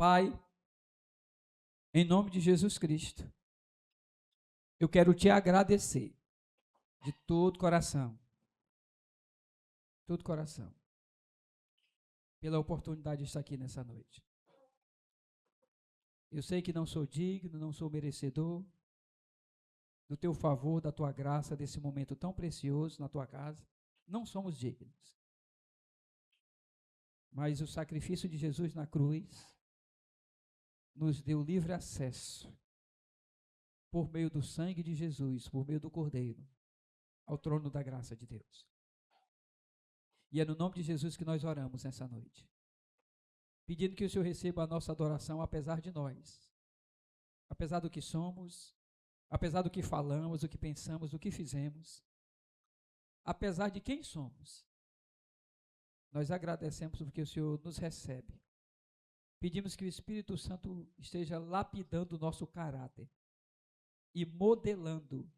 Pai, em nome de Jesus Cristo, eu quero te agradecer de todo coração, pela oportunidade de estar aqui nessa noite. Eu sei que não sou digno, não sou merecedor do teu favor, da tua graça, desse momento tão precioso na tua casa. Não somos dignos. Mas o sacrifício de Jesus na cruz nos deu livre acesso, por meio do sangue de Jesus, por meio do Cordeiro, ao trono da graça de Deus. E é no nome de Jesus que nós oramos nessa noite, pedindo que o Senhor receba a nossa adoração, apesar de nós, apesar do que somos, apesar do que falamos, do que pensamos, do que fizemos, apesar de quem somos. Nós agradecemos porque o Senhor nos recebe. Pedimos que o Espírito Santo esteja lapidando o nosso caráter e modelando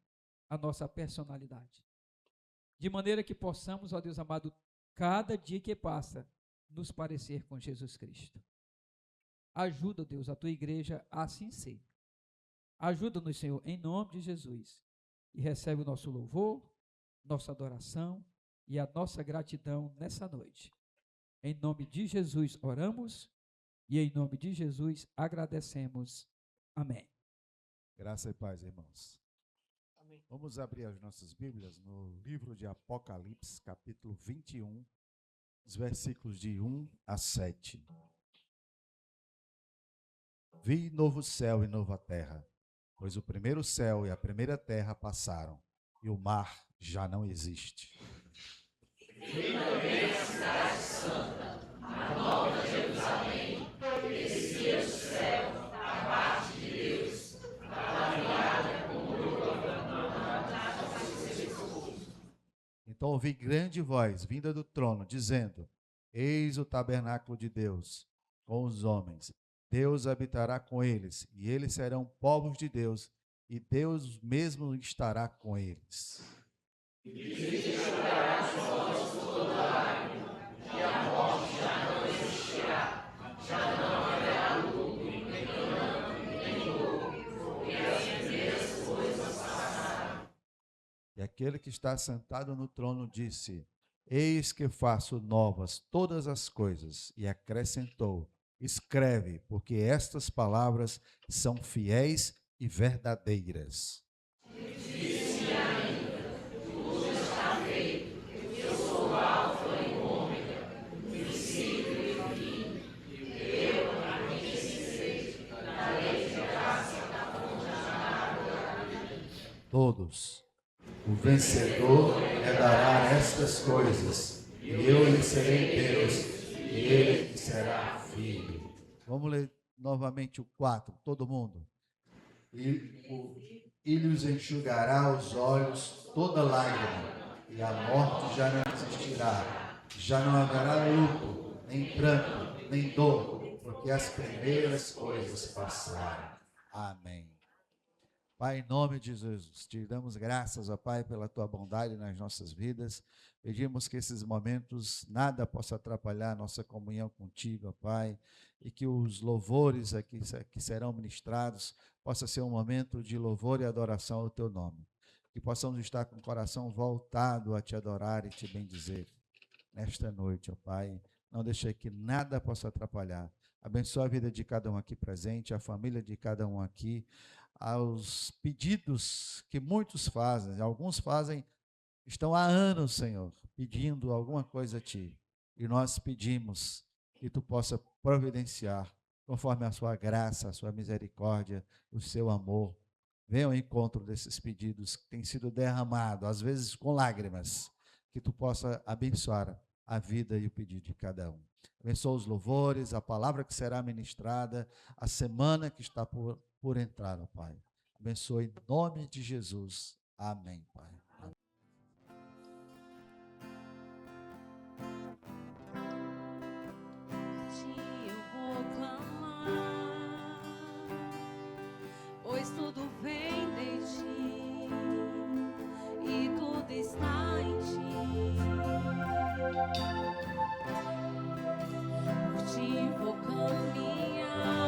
a nossa personalidade, de maneira que possamos, ó Deus amado, cada dia que passa, nos parecer com Jesus Cristo. Ajuda, Deus, a tua igreja a assim ser. Ajuda-nos, Senhor, em nome de Jesus, e recebe o nosso louvor, nossa adoração e a nossa gratidão nessa noite. Em nome de Jesus oramos e em nome de Jesus agradecemos. Amém. Graça e paz, irmãos. Amém. Vamos abrir as nossas Bíblias no livro de Apocalipse, capítulo 21, os versículos de 1 a 7. Vi novo céu e nova terra, pois o primeiro céu e a primeira terra passaram, e o mar já não existe. Vi também a cidade santa, a nova Jerusalém, que descia do céu, da parte de Deus, ataviada como noiva para seu esposo. Então ouvi grande voz vinda do trono, dizendo: Eis o tabernáculo de Deus com os homens. Deus habitará com eles, e eles serão povos de Deus, e Deus mesmo estará com eles. E enxugará os olhos toda lágrima, e a morte já não existirá, já não haverá luto, nem pranto, nem dor, porque as primeiras coisas passaram. E aquele que está sentado no trono disse: Eis que faço novas todas as coisas, e acrescentou: Escreve, porque estas palavras são fiéis e verdadeiras. Disse ainda: tudo está feito, eu sou o Alfa e o Ômega, o princípio e o fim. Eu, a quem disse, darei de graça da fonte da água da vida. Todos. O vencedor herdará estas coisas, e eu lhe serei Deus, e ele lhe será filho. Vamos ler novamente o 4, todo mundo. E lhes enxugará os olhos toda lágrima, e a morte já não existirá. Já não haverá luto, nem pranto, nem dor, porque as primeiras coisas passaram. Amém. Pai, em nome de Jesus, te damos graças, ó Pai, pela tua bondade nas nossas vidas. Pedimos que esses momentos nada possa atrapalhar a nossa comunhão contigo, ó Pai, e que os louvores aqui que serão ministrados possa ser um momento de louvor e adoração ao teu nome. Que possamos estar com o coração voltado a te adorar e te bendizer nesta noite, ó Pai. Não deixe que nada possa atrapalhar. Abençoa a vida de cada um aqui presente, a família de cada um aqui, aos pedidos que muitos fazem, alguns fazem, estão há anos, Senhor, pedindo alguma coisa a Ti, e nós pedimos que Tu possa providenciar, conforme a Sua graça, a Sua misericórdia, o Seu amor. Venha ao encontro desses pedidos que têm sido derramados, às vezes com lágrimas, que Tu possa abençoar a vida e o pedido de cada um. Abençoa os louvores, a palavra que será ministrada, a semana que está por entrar, ó Pai. Abençoe em nome de Jesus. Amém, Pai. Amém. Eu vou clamar, pois tudo vem de ti e tudo está em ti. Por ti vou caminhar.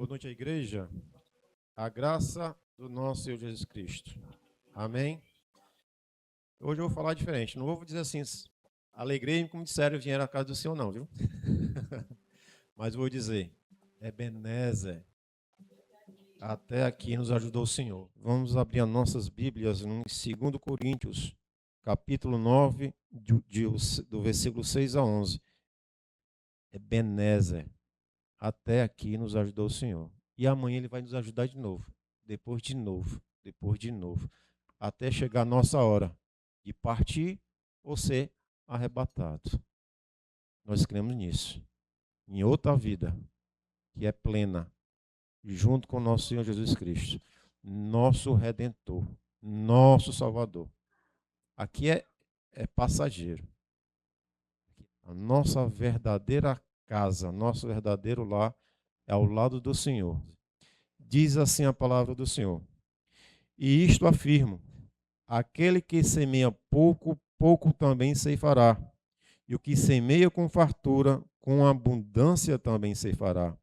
Boa noite à igreja. A graça do nosso Senhor Jesus Cristo. Amém? Hoje eu vou falar diferente. Não vou dizer assim, alegrei-me como disseram, vieram à casa do Senhor, não, viu? Mas vou dizer, Ebenezer, até aqui nos ajudou o Senhor. Vamos abrir as nossas Bíblias em 2 Coríntios, capítulo 9, do versículo 6 a 11. Ebenezer, até aqui nos ajudou o Senhor. E amanhã Ele vai nos ajudar de novo. Depois de novo. Até chegar a nossa hora de partir ou ser arrebatado. Nós cremos nisso. Em outra vida, que é plena, junto com o nosso Senhor Jesus Cristo, nosso Redentor, nosso Salvador. Aqui é passageiro. A nossa verdadeira casa, nosso verdadeiro lar é ao lado do Senhor. Diz assim a palavra do Senhor: e isto afirmo, aquele que semeia pouco, pouco também ceifará, e o que semeia com fartura, com abundância também ceifará.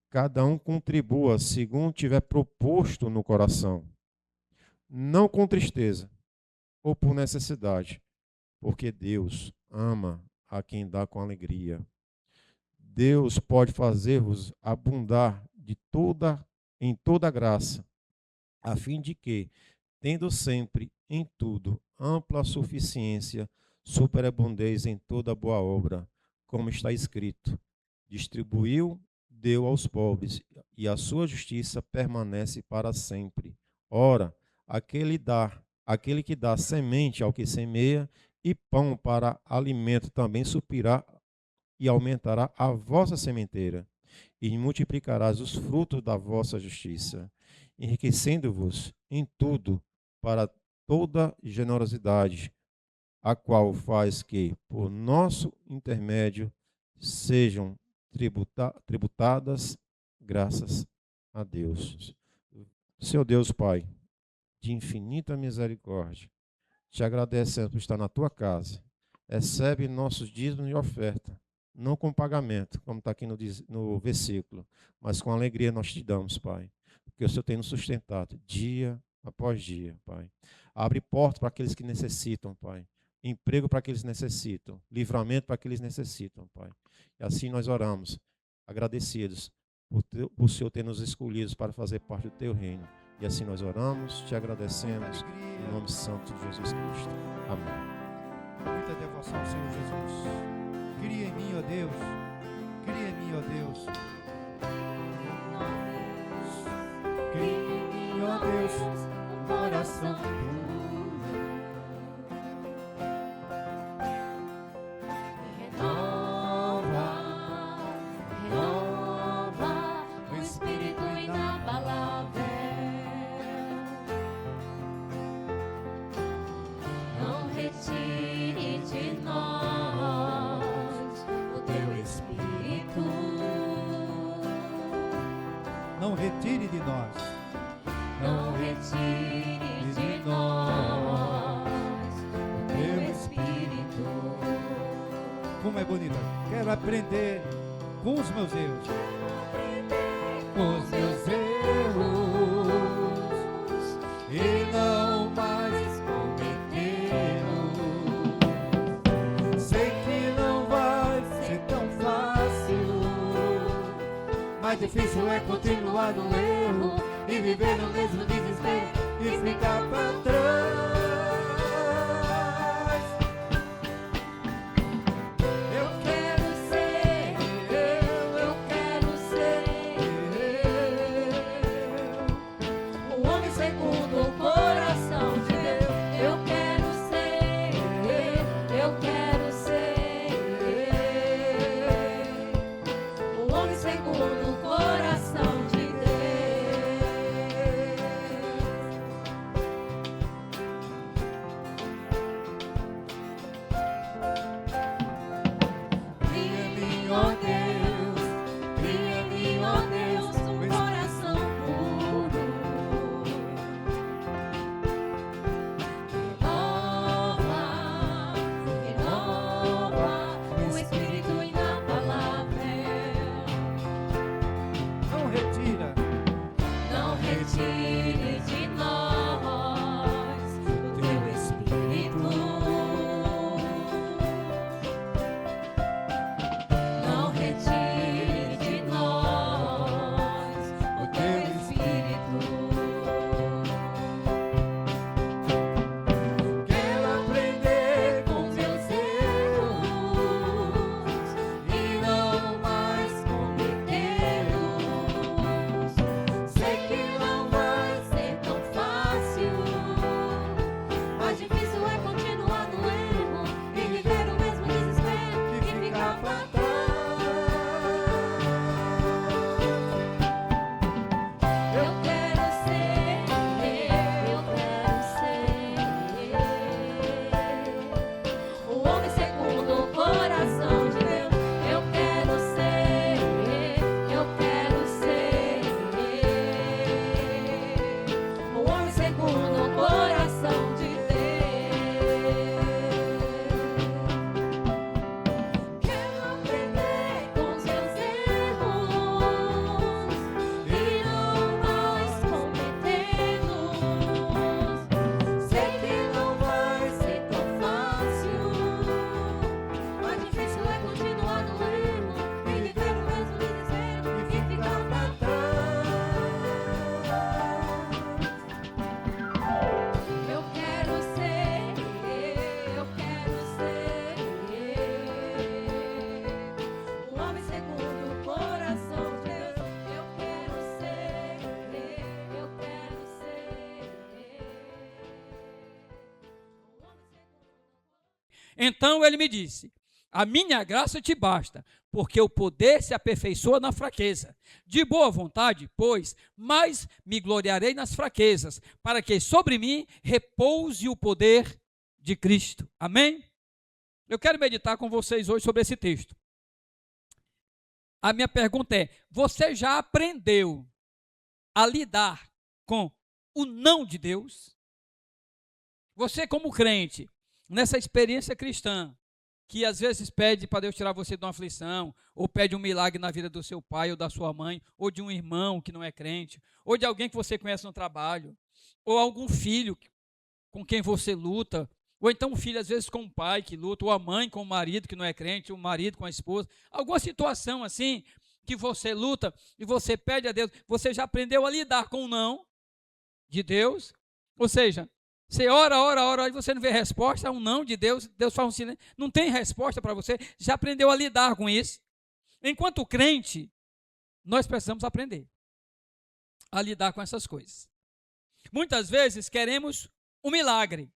Cada um contribua segundo tiver proposto no coração, não com tristeza ou por necessidade, porque Deus ama a quem dá com alegria. Deus pode fazer-vos abundar em toda graça, a fim de que, tendo sempre em tudo ampla suficiência, superabundeis em toda boa obra, como está escrito: distribuiu, deu aos pobres, e a sua justiça permanece para sempre. Ora, aquele que dá semente ao que semeia, e pão para alimento também suprirá e aumentará a vossa sementeira, e multiplicarás os frutos da vossa justiça, enriquecendo-vos em tudo para toda generosidade, a qual faz que, por nosso intermédio, sejam tributadas graças a Deus. Senhor Deus Pai, de infinita misericórdia, te agradecemos por estar na tua casa. Recebe nossos dízimos e oferta, não com pagamento, como está aqui no versículo, mas com alegria nós te damos, Pai, porque o Senhor tem nos sustentado dia após dia, Pai. Abre portas para aqueles que necessitam, Pai. Emprego para aqueles que necessitam, livramento para aqueles que necessitam, Pai. E assim nós oramos, agradecidos por o Senhor ter nos escolhido para fazer parte do teu reino. E assim nós oramos, te agradecemos, em nome santo de Jesus Cristo. Amém. Muita devoção ao Senhor Jesus. Cria em mim, ó Deus. Cria em mim, ó Deus. Cria em mim, ó Deus, um coração puro. Renova o espírito inabalável. Não retire de nós o teu espírito. Não retire de nós. Não retire de nós o teu espírito. Como é bonito. Quero aprender com os meus erros. Com os meus erros. E não mais cometê-los. Sei que não vai ser tão fácil. Mais difícil é continuar no erro e viver no mesmo desespero e ficar pra trás. Eu quero ser um homem segundo o coração de Deus. Eu quero ser um homem segundo o coração de Deus. Então ele me disse: a minha graça te basta, porque o poder se aperfeiçoa na fraqueza. De boa vontade, pois, mais me gloriarei nas fraquezas, para que sobre mim repouse o poder de Cristo. Amém? Eu quero meditar com vocês hoje sobre esse texto. A minha pergunta é: você já aprendeu a lidar com o não de Deus? Você, como crente, nessa experiência cristã, que às vezes pede para Deus tirar você de uma aflição, ou pede um milagre na vida do seu pai ou da sua mãe, ou de um irmão que não é crente, ou de alguém que você conhece no trabalho, ou algum filho com quem você luta, ou então um filho às vezes com o pai que luta, ou a mãe com o marido que não é crente, ou o marido com a esposa, alguma situação assim que você luta e você pede a Deus, você já aprendeu a lidar com o não de Deus? Ou seja, você ora, e você não vê resposta, é um não de Deus, Deus faz um silêncio, não tem resposta para você, já aprendeu a lidar com isso? Enquanto crente, nós precisamos aprender a lidar com essas coisas. Muitas vezes queremos um milagre,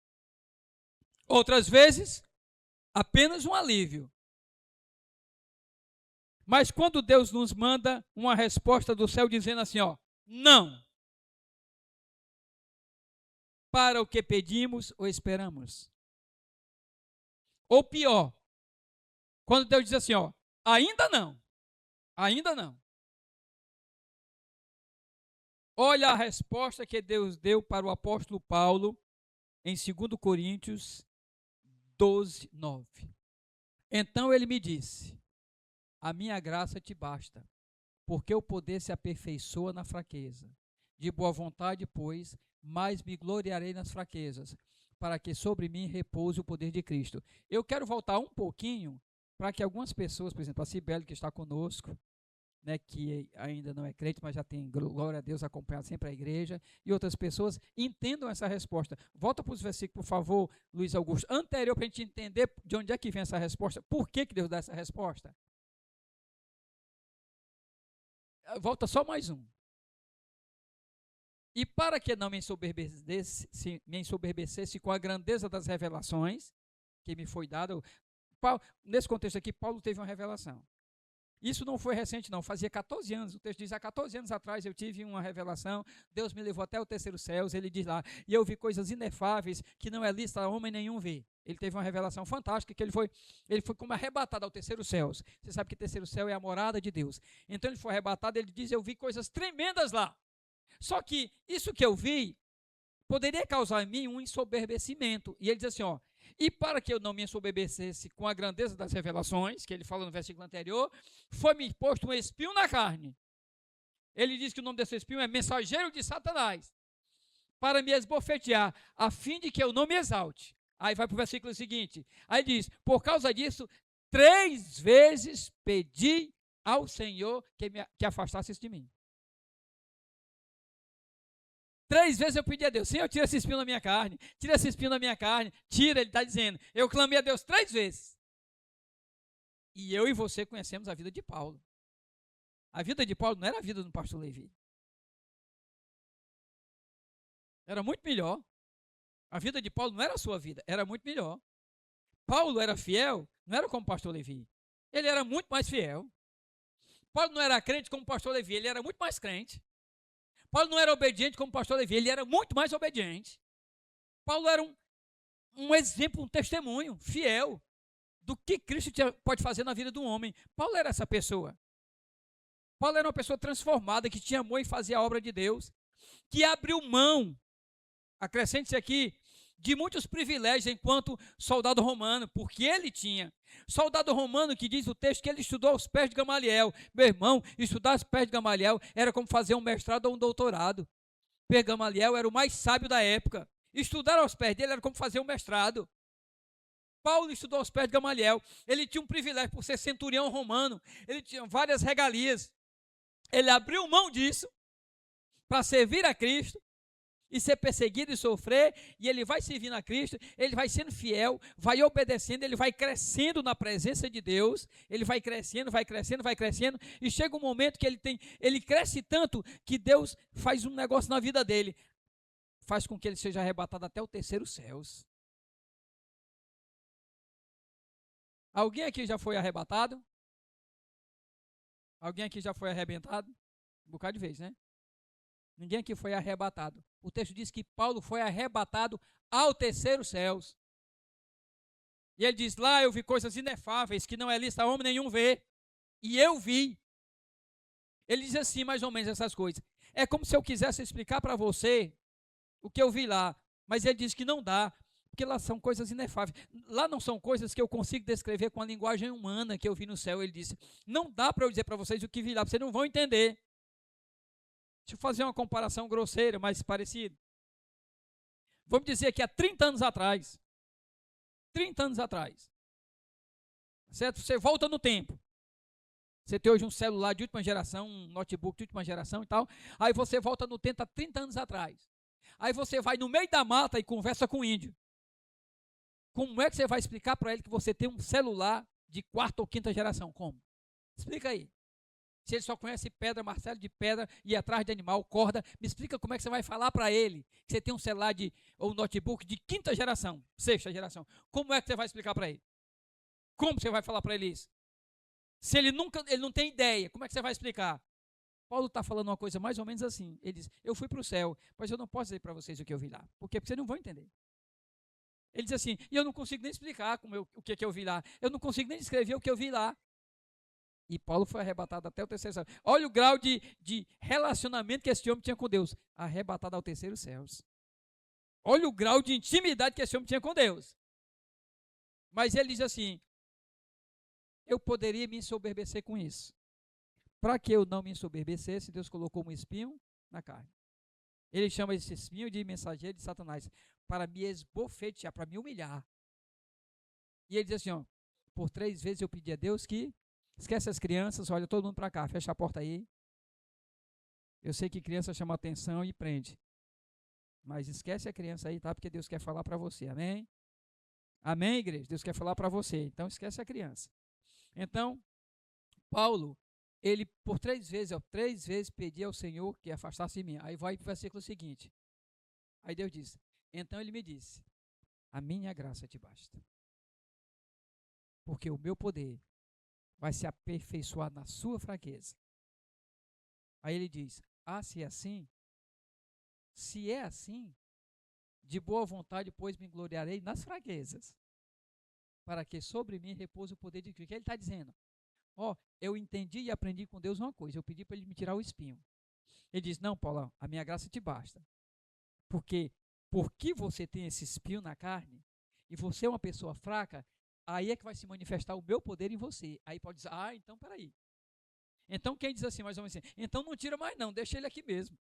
outras vezes apenas um alívio. Mas quando Deus nos manda uma resposta do céu dizendo assim, ó, não, para o que pedimos ou esperamos. Ou pior, quando Deus diz assim, ó, ainda não. Olha a resposta que Deus deu para o apóstolo Paulo em 2 Coríntios 12, 9. Então ele me disse: a minha graça te basta, porque o poder se aperfeiçoa na fraqueza. De boa vontade, pois, mais me gloriarei nas fraquezas, para que sobre mim repouse o poder de Cristo. Eu quero voltar um pouquinho para que algumas pessoas, por exemplo, a Cibele que está conosco, né, que ainda não é crente, mas já tem, glória a Deus, acompanhado sempre a igreja, e outras pessoas entendam essa resposta. Volta para os versículos, por favor, Luiz Augusto, anterior, para a gente entender de onde é que vem essa resposta, por que Deus dá essa resposta. Volta só mais um. E para que não me ensoberbecesse com a grandeza das revelações que me foi dada, nesse contexto aqui, Paulo teve uma revelação. Isso não foi recente não, fazia 14 anos, o texto diz, há 14 anos atrás eu tive uma revelação, Deus me levou até o terceiro céu, ele diz lá, e eu vi coisas inefáveis que não é lícito a homem nenhum ver. Ele teve uma revelação fantástica, que ele foi como arrebatado ao terceiro céu. Você sabe que o terceiro céu é a morada de Deus. Então ele foi arrebatado, ele diz, eu vi coisas tremendas lá. Só que isso que eu vi poderia causar em mim um ensoberbecimento. E ele diz assim, ó, e para que eu não me ensoberbecesse com a grandeza das revelações, que ele fala no versículo anterior, foi-me posto um espinho na carne. Ele diz que o nome desse espinho é mensageiro de Satanás, para me esbofetear, a fim de que eu não me exalte. Aí vai para o versículo seguinte, aí diz, por causa disso, 3 vezes pedi ao Senhor que afastasse isso de mim. 3 vezes eu pedi a Deus, Senhor, tira esse espinho da minha carne, tira esse espinho da minha carne, tira, ele está dizendo. Eu clamei a Deus 3 vezes. E eu e você conhecemos a vida de Paulo. A vida de Paulo não era a vida do pastor Levi. Era muito melhor. A vida de Paulo não era a sua vida, era muito melhor. Paulo era fiel, não era como o pastor Levi. Ele era muito mais fiel. Paulo não era crente como o pastor Levi, ele era muito mais crente. Paulo não era obediente como o pastor Levi, ele era muito mais obediente. Paulo era um exemplo, um testemunho fiel do que Cristo pode fazer na vida de um homem. Paulo era essa pessoa. Paulo era uma pessoa transformada, que tinha amor em fazer a obra de Deus, que abriu mão, acrescente-se aqui, de muitos privilégios enquanto soldado romano, porque ele tinha. Soldado romano que diz o texto que ele estudou aos pés de Gamaliel. Meu irmão, estudar aos pés de Gamaliel era como fazer um mestrado ou um doutorado. Porque Gamaliel era o mais sábio da época. Estudar aos pés dele era como fazer um mestrado. Paulo estudou aos pés de Gamaliel. Ele tinha um privilégio por ser centurião romano. Ele tinha várias regalias. Ele abriu mão disso para servir a Cristo e ser perseguido e sofrer, e ele vai servindo a Cristo, ele vai sendo fiel, vai obedecendo, ele vai crescendo na presença de Deus, ele vai crescendo, e chega um momento que ele cresce tanto que Deus faz um negócio na vida dele, faz com que ele seja arrebatado até o terceiro céu. Alguém aqui já foi arrebatado? Alguém aqui já foi arrebentado? Um bocado de vez, né? Ninguém aqui foi arrebatado. O texto diz que Paulo foi arrebatado ao terceiro céus. E ele diz, lá eu vi coisas inefáveis que não é lista a homem nenhum ver. E eu vi. Ele diz assim, mais ou menos, essas coisas. É como se eu quisesse explicar para você o que eu vi lá. Mas ele diz que não dá, porque lá são coisas inefáveis. Lá não são coisas que eu consigo descrever com a linguagem humana que eu vi no céu. Ele disse, não dá para eu dizer para vocês o que vi lá, vocês não vão entender. Deixa eu fazer uma comparação grosseira, mas parecida. Vamos dizer que há 30 anos atrás, 30 anos atrás, certo? Você volta no tempo. Você tem hoje um celular de última geração, um notebook de última geração e tal. Aí você volta no tempo há 30 anos atrás. Aí você vai no meio da mata e conversa com o índio. Como é que você vai explicar para ele que você tem um celular de quarta ou quinta geração? Como? Explica aí. Se ele só conhece pedra, martelo de pedra e atrás de animal, corda, me explica como é que você vai falar para ele que você tem um celular ou um notebook de quinta geração, sexta geração. Como é que você vai explicar para ele? Como você vai falar para ele isso? Se ele não tem ideia, como é que você vai explicar? Paulo está falando uma coisa mais ou menos assim. Ele diz, eu fui para o céu, mas eu não posso dizer para vocês o que eu vi lá. Por quê? Porque vocês não vão entender. Ele diz assim, e eu não consigo nem explicar o que eu vi lá. Eu não consigo nem descrever o que eu vi lá. E Paulo foi arrebatado até o terceiro céu. Olha o grau de relacionamento que esse homem tinha com Deus. Arrebatado ao terceiro céu. Olha o grau de intimidade que esse homem tinha com Deus. Mas ele diz assim, eu poderia me ensoberbecer com isso. Para que eu não me ensoberbecesse, Deus colocou um espinho na carne. Ele chama esse espinho de mensageiro de Satanás, para me esbofetear, para me humilhar. E ele diz assim, ó, por 3 vezes eu pedi a Deus que, esquece as crianças, olha todo mundo para cá, fecha a porta aí. Eu sei que criança chama atenção e prende. Mas esquece a criança aí, tá? Porque Deus quer falar para você, amém? Amém, igreja? Deus quer falar para você, então esquece a criança. Então, Paulo, ele por 3 vezes pedia ao Senhor que afastasse de mim. Aí vai para o versículo seguinte. Aí Deus diz, então ele me disse, a minha graça te basta. Porque o meu poder vai se aperfeiçoar na sua fraqueza. Aí ele diz, se é assim, de boa vontade, pois me gloriarei nas fraquezas, para que sobre mim repouse o poder de Cristo. O que ele está dizendo? Eu entendi e aprendi com Deus uma coisa, eu pedi para ele me tirar o espinho. Ele diz, não, Paulo, a minha graça te basta. Porque você tem esse espinho na carne, e você é uma pessoa fraca, aí é que vai se manifestar o meu poder em você. Aí pode dizer, então peraí. Então quem diz assim, mais ou menos assim, então não tira mais não, deixa ele aqui mesmo.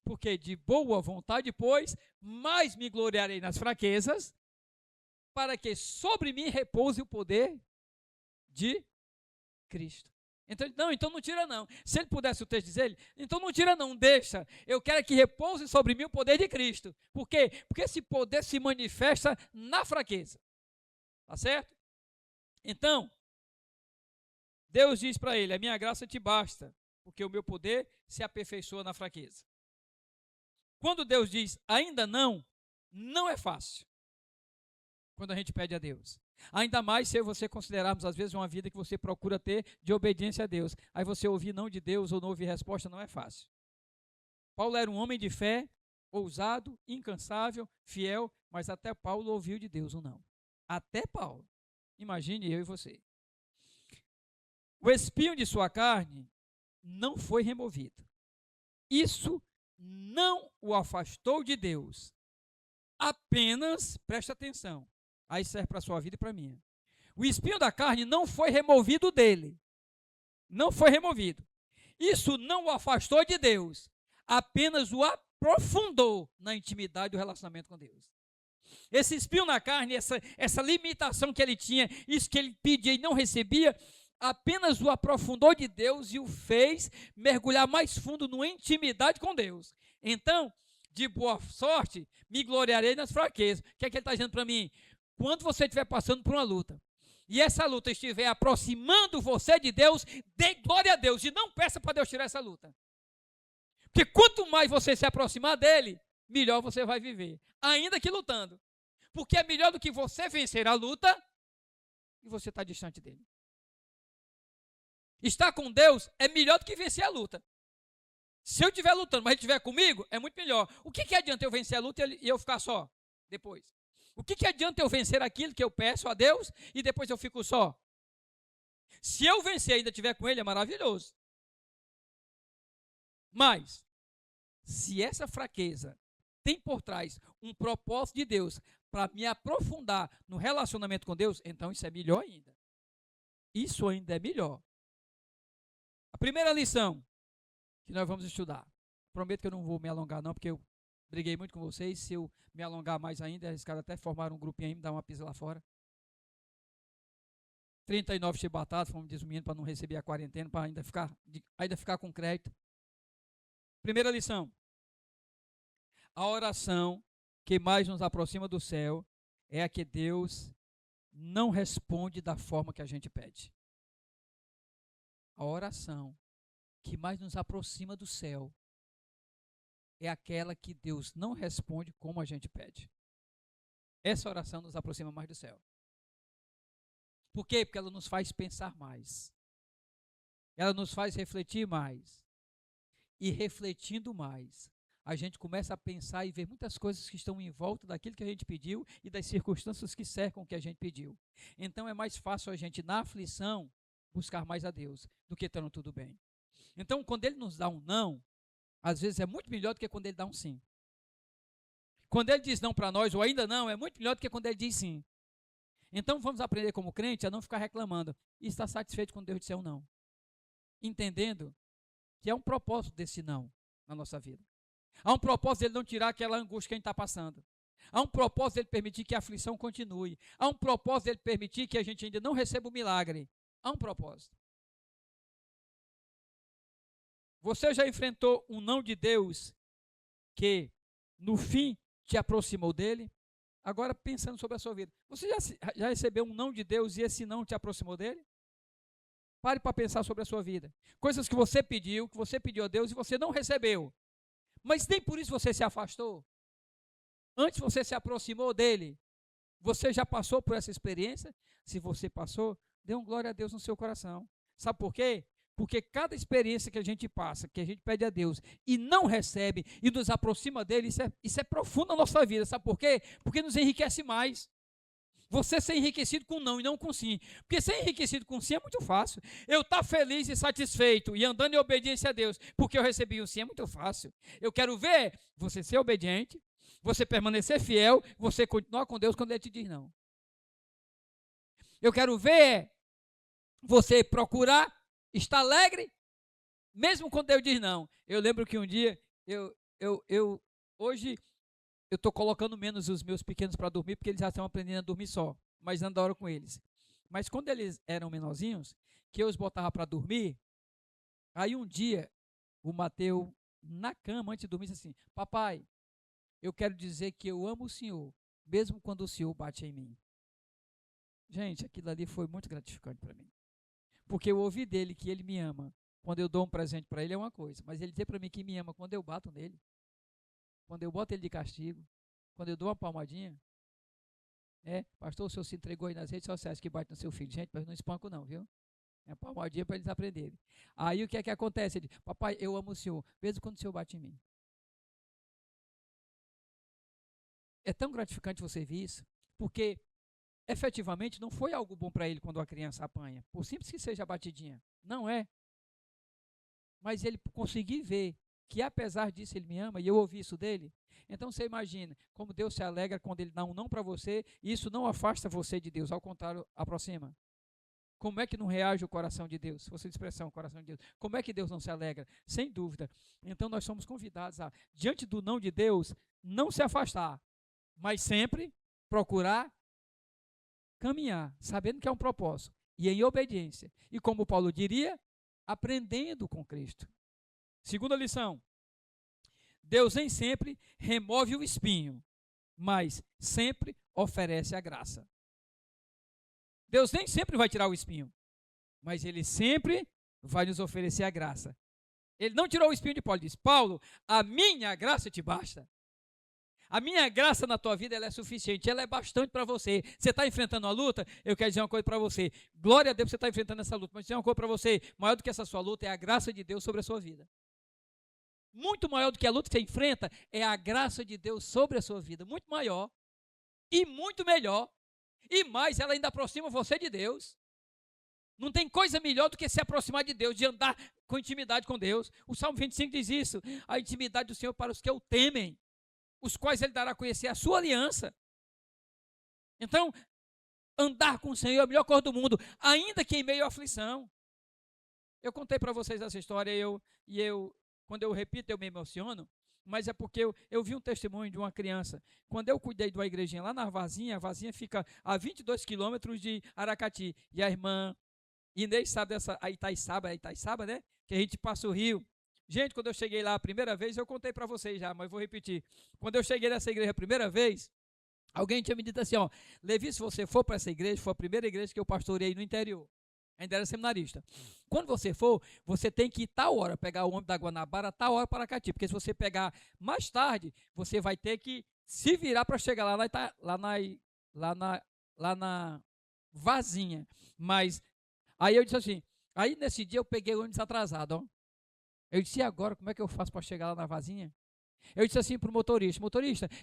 Porque de boa vontade, pois, mais me gloriarei nas fraquezas, para que sobre mim repouse o poder de Cristo. Então não tira não. Se ele pudesse o texto dizer, então não tira não, deixa. Eu quero que repouse sobre mim o poder de Cristo. Por quê? Porque esse poder se manifesta na fraqueza. Tá certo? Então, Deus diz para ele, a minha graça te basta, porque o meu poder se aperfeiçoa na fraqueza. Quando Deus diz, ainda não é fácil. Quando a gente pede a Deus. Ainda mais se você considerarmos, às vezes, uma vida que você procura ter de obediência a Deus. Aí você ouvir não de Deus ou não ouvir resposta não é fácil. Paulo era um homem de fé, ousado, incansável, fiel, mas até Paulo ouviu de Deus ou não. Até Paulo. Imagine eu e você. O espinho de sua carne não foi removido. Isso não o afastou de Deus. Apenas, preste atenção, aí serve para a sua vida e para a minha. O espinho da carne não foi removido dele. Não foi removido. Isso não o afastou de Deus. Apenas o aprofundou na intimidade do relacionamento com Deus. Esse espinho na carne, essa limitação que ele tinha, isso que ele pedia e não recebia, apenas o aprofundou de Deus e o fez mergulhar mais fundo numa intimidade com Deus. Então, de boa sorte, me gloriarei nas fraquezas. O que é que ele está dizendo para mim? Quando você estiver passando por uma luta, e essa luta estiver aproximando você de Deus, dê glória a Deus e não peça para Deus tirar essa luta. Porque quanto mais você se aproximar dele, melhor você vai viver, ainda que lutando. Porque é melhor do que você vencer a luta e você está distante dele. Estar com Deus é melhor do que vencer a luta. Se eu estiver lutando, mas ele estiver comigo, é muito melhor. O que adianta eu vencer a luta e eu ficar só depois? O que adianta eu vencer aquilo que eu peço a Deus e depois eu fico só? Se eu vencer e ainda estiver com ele, é maravilhoso. Mas, se essa fraqueza tem por trás um propósito de Deus para me aprofundar no relacionamento com Deus, então isso é melhor ainda. Isso ainda é melhor. A primeira lição que nós vamos estudar. Prometo que eu não vou me alongar não, porque eu briguei muito com vocês. Se eu me alongar mais ainda, arriscado até formar um grupinho aí, me dar uma pisa lá fora. 39 chibatadas, como diz o menino, para não receber a quarentena, para ainda ficar com crédito. Primeira lição. A oração que mais nos aproxima do céu é a que Deus não responde da forma que a gente pede. A oração que mais nos aproxima do céu é aquela que Deus não responde como a gente pede. Essa oração nos aproxima mais do céu. Por quê? Porque ela nos faz pensar mais. Ela nos faz refletir mais. E refletindo mais, a gente começa a pensar e ver muitas coisas que estão em volta daquilo que a gente pediu e das circunstâncias que cercam o que a gente pediu. Então é mais fácil a gente, na aflição, buscar mais a Deus do que estando tudo bem. Então, quando ele nos dá um não, às vezes é muito melhor do que quando ele dá um sim. Quando ele diz não para nós, ou ainda não, é muito melhor do que quando ele diz sim. Então, vamos aprender como crente a não ficar reclamando e estar satisfeito quando Deus disser um não. Entendendo que é um propósito desse não na nossa vida. Há um propósito dele não tirar aquela angústia que a gente está passando. Há um propósito dele permitir que a aflição continue. Há um propósito dele permitir que a gente ainda não receba o milagre. Há um propósito. Você já enfrentou um não de Deus que, no fim, te aproximou dele? Agora, pensando sobre a sua vida. Você já recebeu um não de Deus e esse não te aproximou dele? Pare para pensar sobre a sua vida. Coisas que você pediu a Deus e você não recebeu. Mas nem por isso você se afastou. Antes você se aproximou dele. Você já passou por essa experiência? Se você passou, dê um glória a Deus no seu coração. Sabe por quê? Porque cada experiência que a gente passa, que a gente pede a Deus e não recebe e nos aproxima dele, isso é profundo na nossa vida. Sabe por quê? Porque nos enriquece mais. Você ser enriquecido com não e não com sim. Porque ser enriquecido com sim é muito fácil. Eu estar feliz e satisfeito e andando em obediência a Deus porque eu recebi um sim é muito fácil. Eu quero ver você ser obediente, você permanecer fiel, você continuar com Deus quando Ele te diz não. Eu quero ver você procurar estar alegre, mesmo quando Deus diz não. Eu lembro que um dia, hoje, eu estou colocando menos os meus pequenos para dormir, porque eles já estão aprendendo a dormir só, mas ando a hora com eles. Mas quando eles eram menorzinhos, que eu os botava para dormir, aí um dia, o Mateus, na cama, antes de dormir, disse assim: papai, eu quero dizer que eu amo o Senhor, mesmo quando o Senhor bate em mim. Gente, aquilo ali foi muito gratificante para mim. Porque eu ouvi dele que ele me ama. Quando eu dou um presente para ele é uma coisa, mas ele dizer para mim que me ama quando eu bato nele, quando eu boto ele de castigo, quando eu dou uma palmadinha, pastor, o senhor se entregou aí nas redes sociais que bate no seu filho. Gente, mas não espanco não, viu? É uma palmadinha para eles aprenderem. Aí o que é que acontece? Ele diz: papai, eu amo o senhor, mesmo quando o senhor bate em mim. É tão gratificante você ver isso, porque efetivamente não foi algo bom para ele quando a criança apanha, por simples que seja a batidinha. Não é. Mas ele conseguir ver que apesar disso ele me ama, e eu ouvi isso dele. Então você imagina como Deus se alegra quando ele dá um não para você, e isso não afasta você de Deus, ao contrário, aproxima. Como é que não reage o coração de Deus? Se você expressar o coração de Deus, como é que Deus não se alegra? Sem dúvida. Então nós somos convidados a, diante do não de Deus, não se afastar, mas sempre procurar caminhar, sabendo que é um propósito, e em obediência. E como Paulo diria, aprendendo com Cristo. Segunda lição: Deus nem sempre remove o espinho, mas sempre oferece a graça. Deus nem sempre vai tirar o espinho, mas Ele sempre vai nos oferecer a graça. Ele não tirou o espinho de Paulo, ele disse: Paulo, a minha graça te basta. A minha graça na tua vida, ela é suficiente, ela é bastante para você. Você está enfrentando uma luta? Eu quero dizer uma coisa para você. Glória a Deus que você está enfrentando essa luta, mas dizer uma coisa para você, maior do que essa sua luta é a graça de Deus sobre a sua vida. Muito maior do que a luta que você enfrenta é a graça de Deus sobre a sua vida. Muito maior e muito melhor. E mais, ela ainda aproxima você de Deus. Não tem coisa melhor do que se aproximar de Deus, de andar com intimidade com Deus. O Salmo 25 diz isso, a intimidade do Senhor para os que o temem, os quais Ele dará a conhecer a sua aliança. Então, andar com o Senhor é a melhor coisa do mundo, ainda que em meio à aflição. Eu contei para vocês essa história quando eu repito, eu me emociono, mas é porque eu vi um testemunho de uma criança. Quando eu cuidei de uma igrejinha lá na Vazinha, a Vazinha fica a 22 quilômetros de Aracati, e a irmã Inês sabe dessa, a Itaiçaba, né? Que a gente passa o rio. Gente, quando eu cheguei lá a primeira vez, eu contei para vocês já, mas vou repetir. Quando eu cheguei nessa igreja a primeira vez, alguém tinha me dito assim, ó, Levi, se você for para essa igreja, foi a primeira igreja que eu pastoreei no interior. Ainda era seminarista. Quando você for, você tem que ir tal hora, pegar o ônibus da Guanabara, tal hora para Aracati, porque se você pegar mais tarde, você vai ter que se virar para chegar lá na Vazinha. Mas aí eu disse assim, aí nesse dia eu peguei o ônibus atrasado, ó. Eu disse, e agora, como é que eu faço para chegar lá na Vazinha? Eu disse assim para o motorista,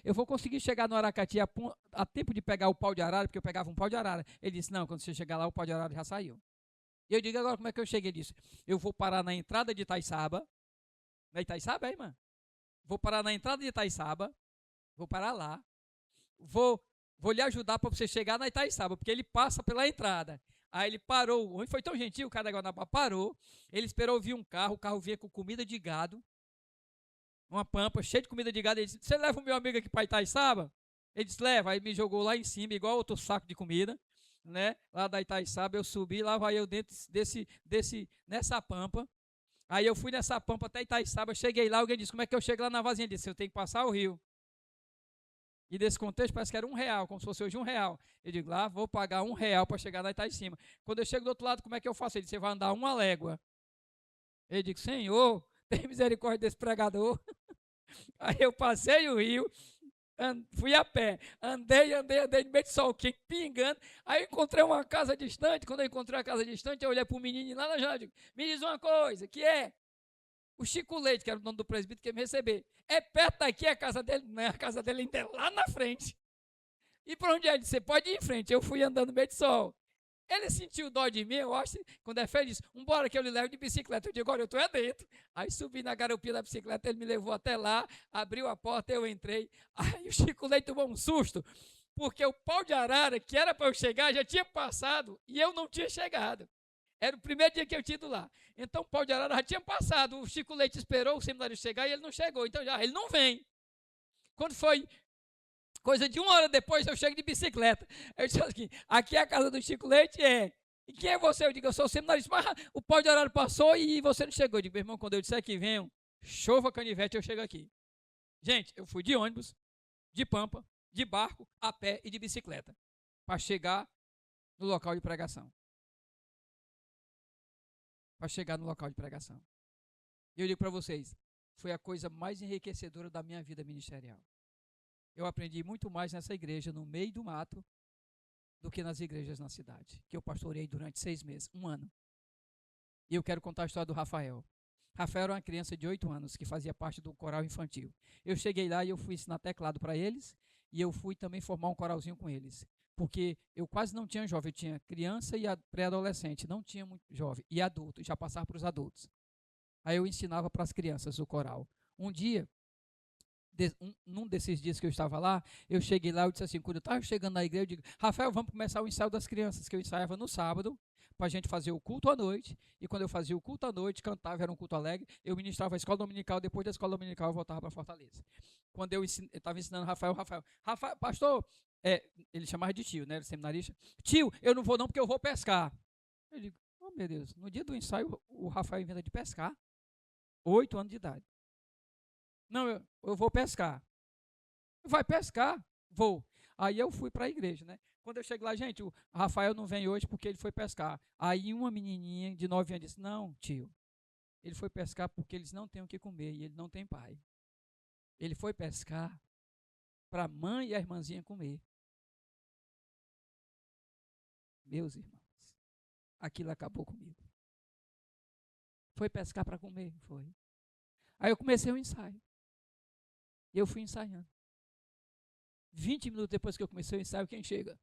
eu vou conseguir chegar no Aracati a tempo de pegar o pau de arara, porque eu pegava um pau de arara. Ele disse, não, quando você chegar lá, o pau de arara já saiu. E eu digo, agora como é que eu cheguei? Ele disse, eu vou parar na entrada de Itaiçaba. Na Itaiçaba, é, irmã? Vou parar na entrada de Itaiçaba, vou parar lá, vou lhe ajudar para você chegar na Itaiçaba, porque ele passa pela entrada. Aí ele parou, o homem foi tão gentil, o cara da Guanabara parou, ele esperou vir um carro, o carro vinha com comida de gado, uma pampa cheia de comida de gado. Ele disse, você leva o meu amigo aqui para Itaiçaba? Ele disse, leva. Aí me jogou lá em cima, igual outro saco de comida, né? Lá da Itaiçaba, eu subi, lá vai eu dentro nessa pampa. Aí eu fui nessa pampa até Itaiçaba, cheguei lá, alguém disse, como é que eu chego lá na Vazinha? Ele disse, eu tenho que passar o rio. E nesse contexto parece que era R$1, como se fosse hoje R$1. Eu digo, lá vou pagar R$1 para chegar lá em Itaiçaba. Quando eu chego do outro lado, como é que eu faço? Ele disse, você vai andar 1 légua. Eu digo, Senhor, tem misericórdia desse pregador. Aí eu passei o rio, fui a pé, andei no meio de sol quente, pingando. Aí eu encontrei uma casa distante. Quando eu encontrei a casa distante, eu olhei para o menino lá na janela e digo, me diz uma coisa, que é? O Chico Leite, que era o dono do presbítero, que ia me receber. É perto daqui a casa dele? Não, a casa dele ainda é lá na frente. E para onde é? Ele disse, você pode ir em frente. Eu fui andando no meio de sol. Ele sentiu dó de mim, eu acho, quando é feliz, disse, vambora que eu lhe levo de bicicleta. Eu digo, agora eu estou dentro. Aí subi na garopinha da bicicleta, ele me levou até lá, abriu a porta, eu entrei. Aí o Chico Leite tomou um susto, porque o pau de arara, que era para eu chegar, já tinha passado e eu não tinha chegado. Era o primeiro dia que eu tinha ido lá. Então o pau de arara já tinha passado, o Chico Leite esperou o seminário chegar e ele não chegou. Então já, ele não vem. Quando foi coisa de 1 hora depois, eu chego de bicicleta. Eu disse assim, aqui é a casa do Chico Leite, é. E quem é você? Eu digo, eu sou o seminarista. Mas o pau de arara passou e você não chegou. Eu digo, meu irmão, quando eu disser que venham, chova canivete, eu chego aqui. Gente, eu fui de ônibus, de pampa, de barco, a pé e de bicicleta, para chegar no local de pregação. E eu digo para vocês, foi a coisa mais enriquecedora da minha vida ministerial. Eu aprendi muito mais nessa igreja, no meio do mato, do que nas igrejas na cidade, que eu pastorei durante 6 meses, 1 ano. E eu quero contar a história do Rafael. Rafael era uma criança de 8 anos, que fazia parte do coral infantil. Eu cheguei lá e eu fui ensinar teclado para eles, e eu fui também formar um coralzinho com eles. Porque eu quase não tinha jovem, eu tinha criança e pré-adolescente, não tinha muito jovem, e adulto, já passava para os adultos. Aí eu ensinava para as crianças o coral. Um dia, num desses dias que eu estava lá, eu cheguei lá, eu disse assim, quando eu estava chegando na igreja, eu digo, Rafael, vamos começar o ensaio das crianças, que eu ensaiava no sábado, para a gente fazer o culto à noite, e quando eu fazia o culto à noite, cantava, era um culto alegre, eu ministrava a escola dominical, depois da escola dominical eu voltava para Fortaleza. Quando eu estava ensinando Rafael, pastor, ele chamava de tio, né, ele seminarista, tio, eu não vou não porque eu vou pescar. Eu digo, oh meu Deus, no dia do ensaio o Rafael inventa de pescar, 8 anos de idade. Não, eu vou pescar. Vai pescar? Vou. Aí eu fui para a igreja, né? Quando eu chego lá, gente, o Rafael não vem hoje porque ele foi pescar. Aí uma menininha de 9 anos disse, não, tio, ele foi pescar porque eles não têm o que comer e ele não tem pai. Ele foi pescar para a mãe e a irmãzinha comer. Meus irmãos, aquilo acabou comigo. Foi pescar para comer? Foi. Aí eu comecei o ensaio. E eu fui ensaiando. 20 minutos depois que eu comecei o ensaio, quem chega?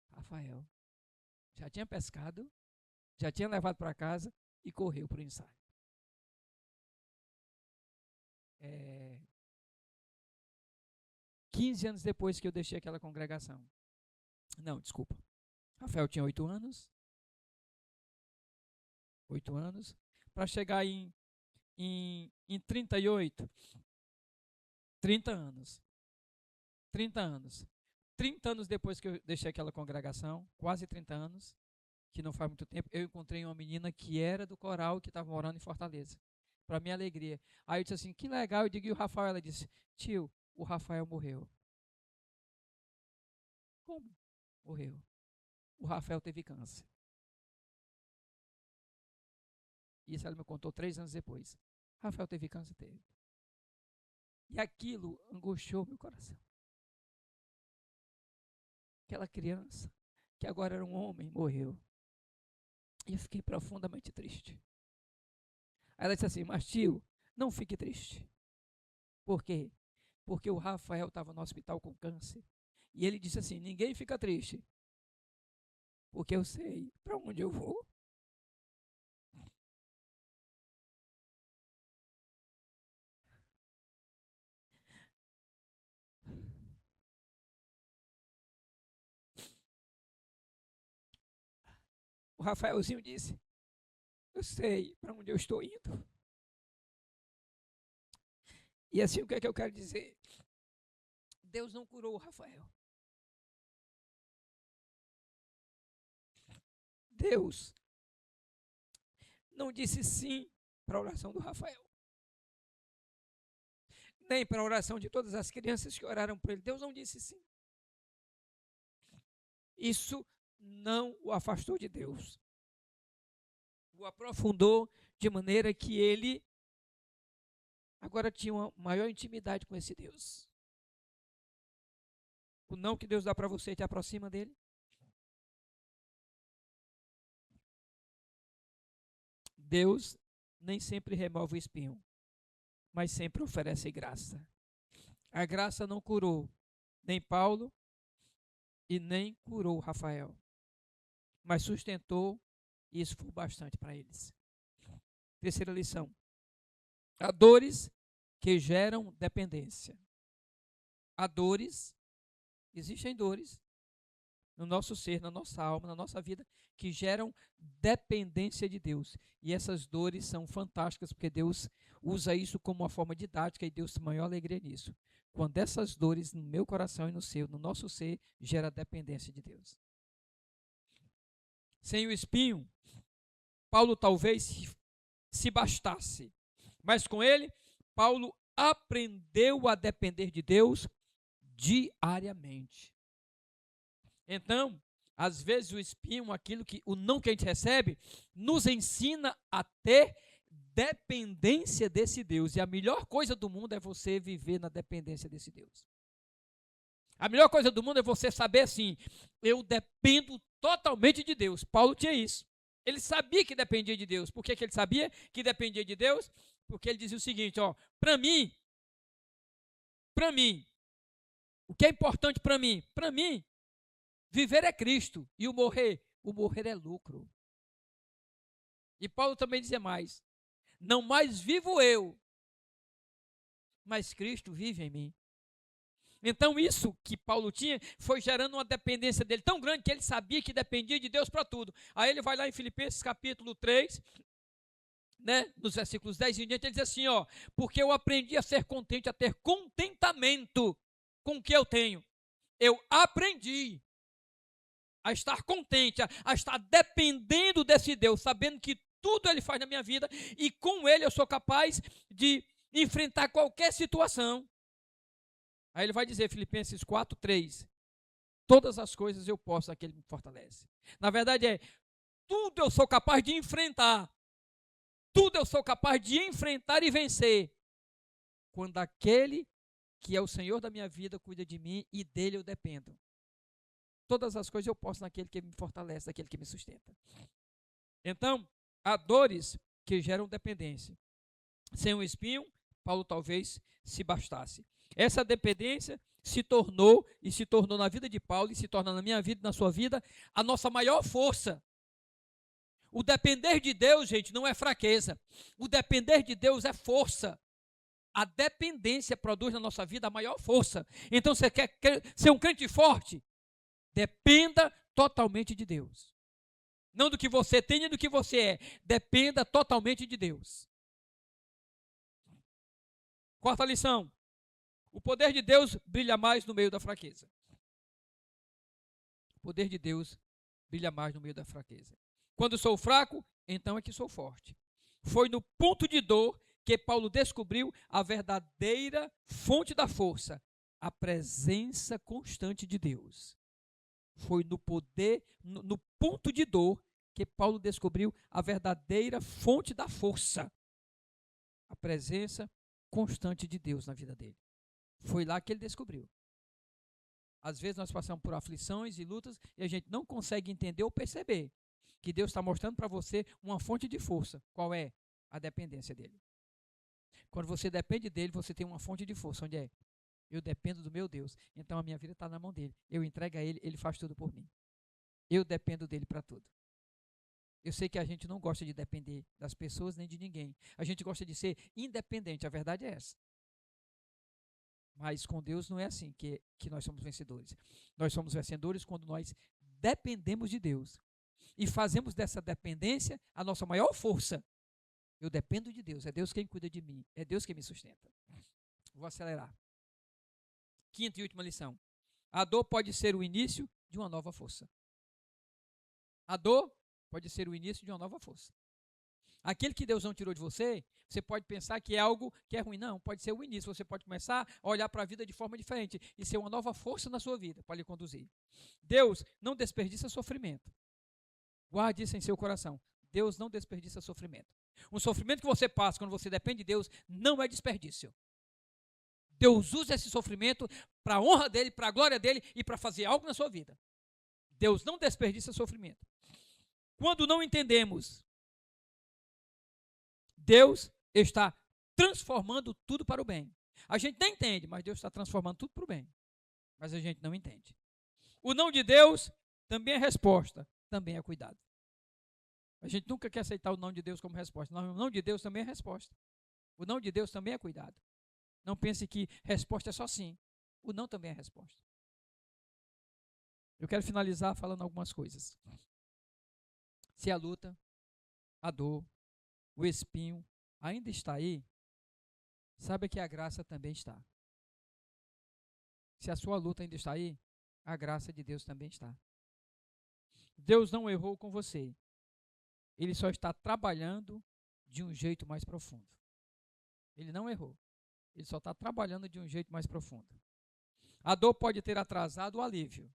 Rafael. Já tinha pescado, já tinha levado para casa e correu para o ensaio. 15 anos depois que eu deixei aquela congregação. Não, desculpa. Rafael tinha 8 anos. 8 anos. Para chegar em 38. 30 anos. 30 anos. 30 anos depois que eu deixei aquela congregação, quase 30 anos, que não faz muito tempo, eu encontrei uma menina que era do coral, que estava morando em Fortaleza. Para minha alegria. Aí eu disse assim, que legal. Eu digo, e o Rafael? Ela disse, tio, o Rafael morreu. Como? Morreu. O Rafael teve câncer. Isso ela me contou 3 anos depois. Rafael teve câncer, teve. E aquilo angustiou meu coração. Aquela criança, que agora era um homem, morreu. E eu fiquei profundamente triste. Aí ela disse assim, mas tio, não fique triste. Por quê? Porque o Rafael estava no hospital com câncer. E ele disse assim, ninguém fica triste. Porque eu sei para onde eu vou. O Rafaelzinho disse, eu sei para onde eu estou indo. E assim, o que é que eu quero dizer? Deus não curou o Rafael. Deus não disse sim para a oração do Rafael. Nem para a oração de todas as crianças que oraram por ele. Deus não disse sim. Isso não o afastou de Deus. O aprofundou de maneira que ele agora tinha uma maior intimidade com esse Deus. O não que Deus dá para você te aproxima dele. Deus nem sempre remove o espinho, mas sempre oferece graça. A graça não curou nem Paulo e nem curou Rafael, mas sustentou, e isso foi bastante para eles. Terceira lição. Há dores que geram dependência. Há dores, existem dores no nosso ser, na nossa alma, na nossa vida, que geram dependência de Deus. E essas dores são fantásticas, porque Deus usa isso como uma forma didática e Deus tem maior alegria nisso. Quando essas dores no meu coração e no seu, no nosso ser, gera dependência de Deus. Sem o espinho, Paulo talvez se bastasse, mas com ele, Paulo aprendeu a depender de Deus diariamente. Então, às vezes o espinho, o não que a gente recebe, nos ensina a ter dependência desse Deus. E a melhor coisa do mundo é você viver na dependência desse Deus. A melhor coisa do mundo é você saber assim, eu dependo totalmente de Deus. Paulo tinha isso. Ele sabia que dependia de Deus. Por que ele sabia que dependia de Deus? Porque ele dizia o seguinte, para mim, o que é importante para mim, viver é Cristo e o morrer é lucro. E Paulo também dizia mais, não mais vivo eu, mas Cristo vive em mim. Então isso que Paulo tinha foi gerando uma dependência dele tão grande que ele sabia que dependia de Deus para tudo. Aí ele vai lá em Filipenses capítulo 3, nos versículos 10 em diante, ele diz assim, porque eu aprendi a ser contente, a ter contentamento com o que eu tenho. Eu aprendi a estar contente, a estar dependendo desse Deus, sabendo que tudo Ele faz na minha vida e com Ele eu sou capaz de enfrentar qualquer situação. Aí ele vai dizer, Filipenses 4:3, todas as coisas eu posso naquele que me fortalece. Na verdade tudo eu sou capaz de enfrentar, tudo eu sou capaz de enfrentar e vencer, quando aquele que é o Senhor da minha vida, cuida de mim e dele eu dependo. Todas as coisas eu posso naquele que me fortalece, naquele que me sustenta. Então, há dores que geram dependência. Sem um espinho, Paulo talvez se bastasse. Essa dependência se tornou na vida de Paulo e se torna na minha vida e na sua vida a nossa maior força. O depender de Deus, gente, não é fraqueza. O depender de Deus é força. A dependência produz na nossa vida a maior força. Então, você quer ser um crente forte? Dependa totalmente de Deus. Não do que você tem e do que você é. Dependa totalmente de Deus. Quarta lição. O poder de Deus brilha mais no meio da fraqueza. O poder de Deus brilha mais no meio da fraqueza. Quando sou fraco, então é que sou forte. Foi no ponto de dor que Paulo descobriu a verdadeira fonte da força, a presença constante de Deus. Foi no ponto de dor que Paulo descobriu a verdadeira fonte da força, a presença constante de Deus na vida dele. Foi lá que ele descobriu. Às vezes nós passamos por aflições e lutas e a gente não consegue entender ou perceber que Deus está mostrando para você uma fonte de força. Qual é? A dependência dele. Quando você depende dele, você tem uma fonte de força. Onde é? Eu dependo do meu Deus. Então a minha vida está na mão dele. Eu entrego a ele, ele faz tudo por mim. Eu dependo dele para tudo. Eu sei que a gente não gosta de depender das pessoas nem de ninguém. A gente gosta de ser independente. A verdade é essa. Mas com Deus não é assim que nós somos vencedores. Nós somos vencedores quando nós dependemos de Deus. E fazemos dessa dependência a nossa maior força. Eu dependo de Deus. É Deus quem cuida de mim. É Deus quem me sustenta. Vou acelerar. Quinta e última lição. A dor pode ser o início de uma nova força. A dor pode ser o início de uma nova força. Aquele que Deus não tirou de você, você pode pensar que é algo que é ruim. Não, pode ser o início. Você pode começar a olhar para a vida de forma diferente e ser uma nova força na sua vida para lhe conduzir. Deus não desperdiça sofrimento. Guarde isso em seu coração. Deus não desperdiça sofrimento. Um sofrimento que você passa quando você depende de Deus não é desperdício. Deus usa esse sofrimento para a honra dele, para a glória dele e para fazer algo na sua vida. Deus não desperdiça sofrimento. Quando não entendemos, Deus está transformando tudo para o bem. A gente nem entende, mas Deus está transformando tudo para o bem. Mas a gente não entende. O não de Deus também é resposta, também é cuidado. A gente nunca quer aceitar o não de Deus como resposta. Não, o não de Deus também é resposta. O não de Deus também é cuidado. Não pense que resposta é só sim. O não também é resposta. Eu quero finalizar falando algumas coisas. Se a luta, a dor, o espinho ainda está aí, saiba que a graça também está. Se a sua luta ainda está aí, a graça de Deus também está. Deus não errou com você. Ele só está trabalhando de um jeito mais profundo. Ele não errou. Ele só está trabalhando de um jeito mais profundo. A dor pode ter atrasado o alívio,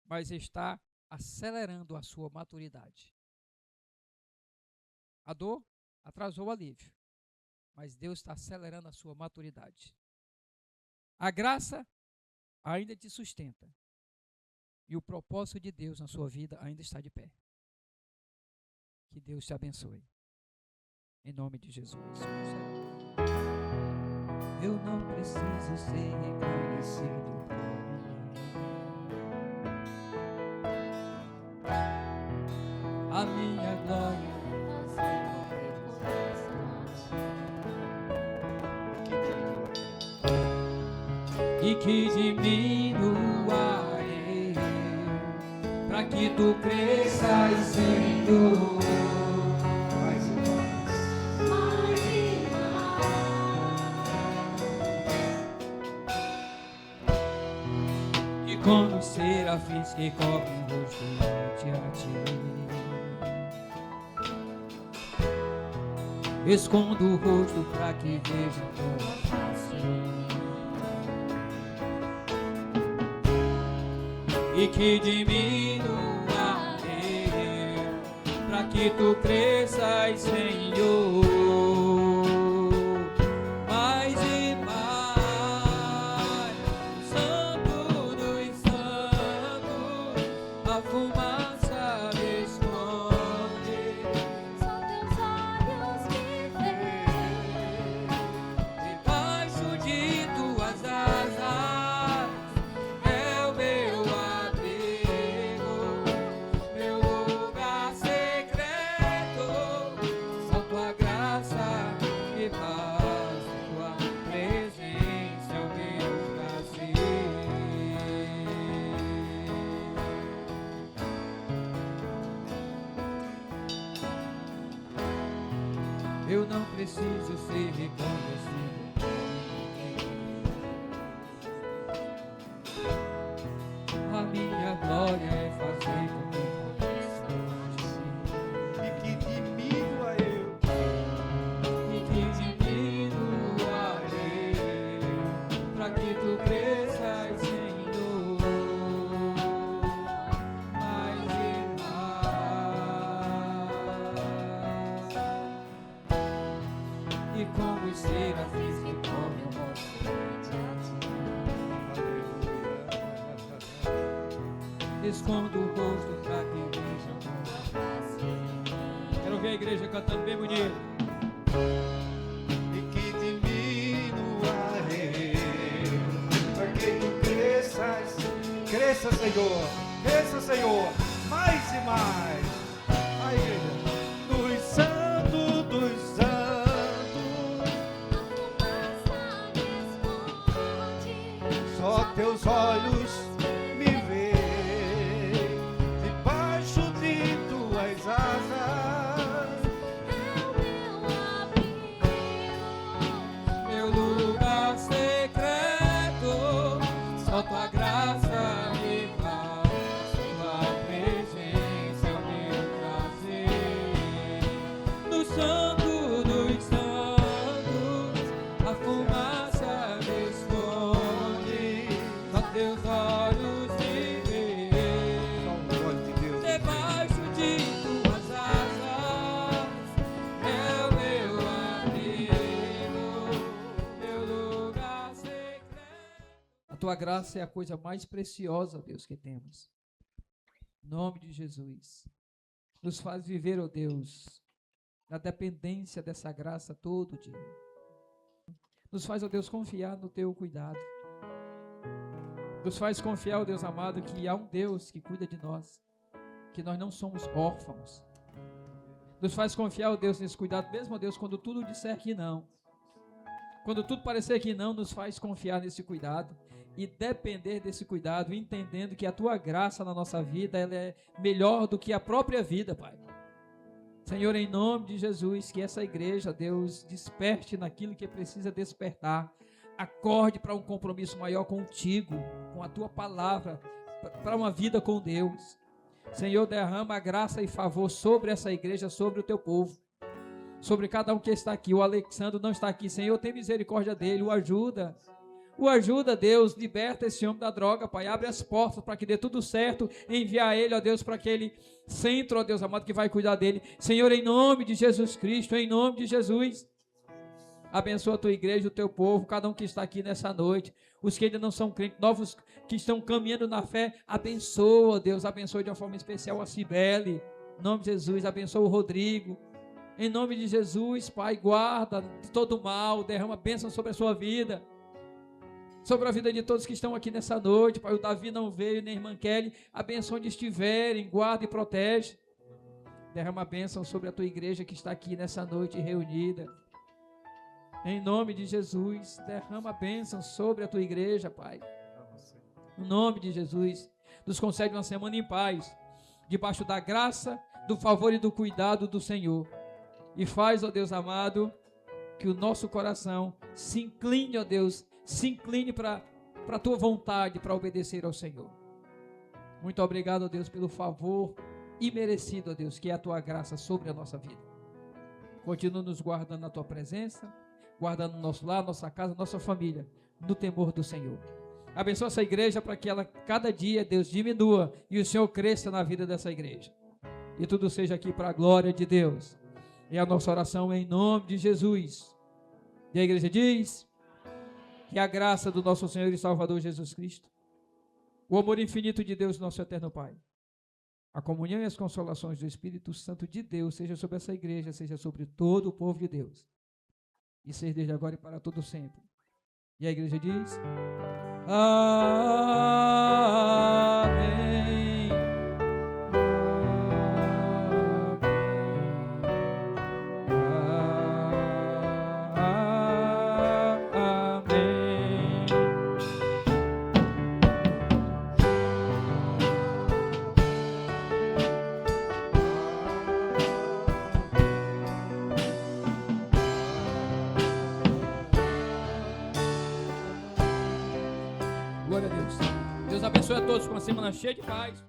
mas está acelerando a sua maturidade. A dor atrasou o alívio, mas Deus está acelerando a sua maturidade. A graça ainda te sustenta e o propósito de Deus na sua vida ainda está de pé. Que Deus te abençoe. Em nome de Jesus. Eu não preciso ser reconhecido por ninguém. A minha glória e que diminua eu, para que tu cresças, Senhor. Como serafins que cobrem o rosto ante a ti, escondo o rosto para que veja tua face e que diminua eu, para que tu cresças, Senhor, mais e mais. a fumaça me esconde. Só teus olhos me veem. Debaixo de tuas asas é o meu abrigo, meu lugar secreto. Só tua graça me faz, tua presença é o meu prazer. Eu não preciso ser reconhecido. A minha glória é fazer com que E que diminua eu. e que diminua eu, pra que tu cresças, Senhor, mais e mais. E como os serafins que correm ao vosso escondo o rosto pra que vejam. Quero ver a igreja cantando bem bonito. E que diminua eu, para que tu cresças, cresça, Senhor, mais e mais. A igreja dos santos, só teus olhos me veem, debaixo de tuas asas. Meu lugar secreto, só tua graça me faz, tua presença é o meu prazer. No santo dos santos, a fumaça me esconde, só teus olhos me veem. Só o olho de Deus. Debaixo de tuas asas é o meu abrigo, meu lugar secreto. A tua graça é a coisa mais preciosa, Deus, que temos. Em nome de Jesus. Nos faz viver, ó Deus, na dependência dessa graça todo dia. Nos faz, ó Deus, confiar no teu cuidado. Nos faz confiar, ó Deus amado, que há um Deus que cuida de nós, que nós não somos órfãos. Nos faz confiar, ó Deus, nesse cuidado, mesmo, ó Deus, quando tudo disser que não. Quando tudo parecer que não, nos faz confiar nesse cuidado e depender desse cuidado, entendendo que a tua graça na nossa vida, ela é melhor do que a própria vida, Pai. Senhor, em nome de Jesus, que essa igreja, Deus, desperte naquilo que precisa despertar. Acorde para um compromisso maior contigo, com a tua palavra, para uma vida com Deus. Senhor, derrama graça e favor sobre essa igreja, sobre o teu povo, sobre cada um que está aqui. O Alexandre não está aqui, Senhor, tem misericórdia dele, o ajuda, Deus, liberta esse homem da droga, Pai, abre as portas para que dê tudo certo, enviar ele, ó Deus, para aquele centro, ó Deus amado, que vai cuidar dele. Senhor, em nome de Jesus Cristo, em nome de Jesus, abençoa a tua igreja, o teu povo, cada um que está aqui nessa noite, os que ainda não são crentes, novos que estão caminhando na fé, abençoa, Deus, abençoa de uma forma especial a Cibele, em nome de Jesus, abençoa o Rodrigo, em nome de Jesus, Pai, guarda de todo mal, derrama bênção sobre a sua vida, sobre a vida de todos que estão aqui nessa noite, Pai. O Davi não veio, nem a irmã Kelly, abençoa onde estiverem, guarda e protege, derrama bênção sobre a tua igreja que está aqui nessa noite reunida, em nome de Jesus, derrama bênção sobre a tua igreja, Pai, em nome de Jesus, nos concede uma semana em paz, debaixo da graça, do favor e do cuidado do Senhor, e faz, ó Deus amado, que o nosso coração se incline, ó Deus, se incline para a tua vontade, para obedecer ao Senhor. Muito obrigado, ó Deus, pelo favor imerecido, ó Deus, que é a tua graça sobre a nossa vida. Continua nos guardando na tua presença, guardando o nosso lar, nossa casa, nossa família, no temor do Senhor. Abençoa essa igreja para que ela, cada dia, Deus, diminua e o Senhor cresça na vida dessa igreja. E tudo seja aqui para a glória de Deus. É a nossa oração em nome de Jesus. E a igreja diz que a graça do nosso Senhor e Salvador Jesus Cristo, o amor infinito de Deus, nosso eterno Pai, A comunhão e as consolações do Espírito Santo de Deus seja sobre essa igreja, seja sobre todo o povo de Deus. E seja desde agora e para todo sempre. E a igreja diz: Amém. Amém. Glória a Deus. Deus abençoe a todos com uma semana cheia de paz.